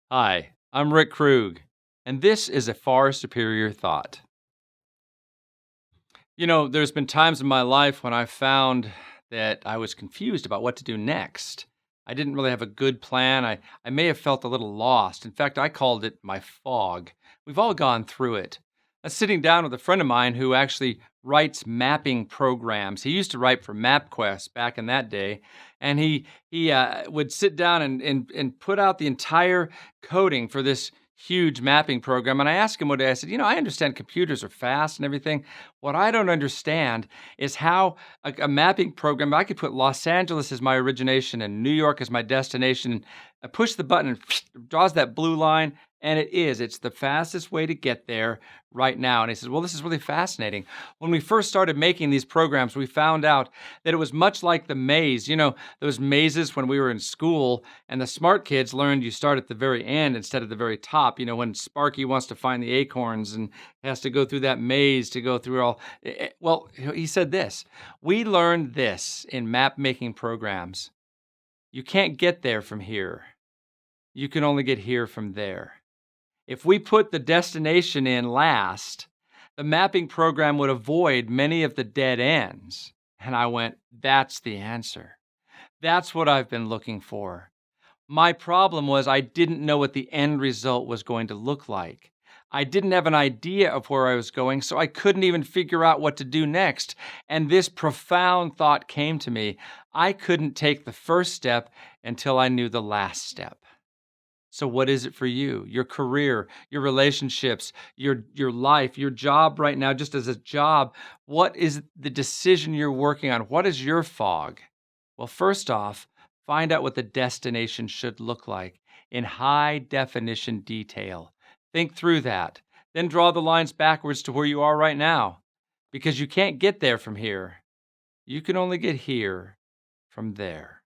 Hi, I'm Rick Krug, and this is a far superior thought. There's been times in my life when I found that I was confused about what to do next. I didn't really have a good plan. I may have felt a little lost. In fact, I called it my fog. We've all gone through it. I was sitting down with a friend of mine who actually writes mapping programs. He used to write for MapQuest back in that day, and he would sit down and put out the entire coding for this huge mapping program. And I asked him one day, I said, I understand computers are fast and everything. What I don't understand is how a mapping program, I could put Los Angeles as my origination and New York as my destination. I push the button and it draws that blue line. And it's the fastest way to get there right now. And he says, well, this is really fascinating. When we first started making these programs, we found out that it was much like the maze. Those mazes when we were in school, and the smart kids learned you start at the very end instead of the very top. When Sparky wants to find the acorns and has to go through that maze to go through all. Well, he said this. We learned this in map making programs. You can't get there from here. You can only get here from there. If we put the destination in last, the mapping program would avoid many of the dead ends. And I went, that's the answer. That's what I've been looking for. My problem was I didn't know what the end result was going to look like. I didn't have an idea of where I was going, so I couldn't even figure out what to do next. And this profound thought came to me. I couldn't take the first step until I knew the last step. So what is it for you? Your career, your relationships, your life, your job right now, just as a job. What is the decision you're working on? What is your fog? Well, first off, find out what the destination should look like in high definition detail. Think through that. Then draw the lines backwards to where you are right now, because you can't get there from here. You can only get here from there.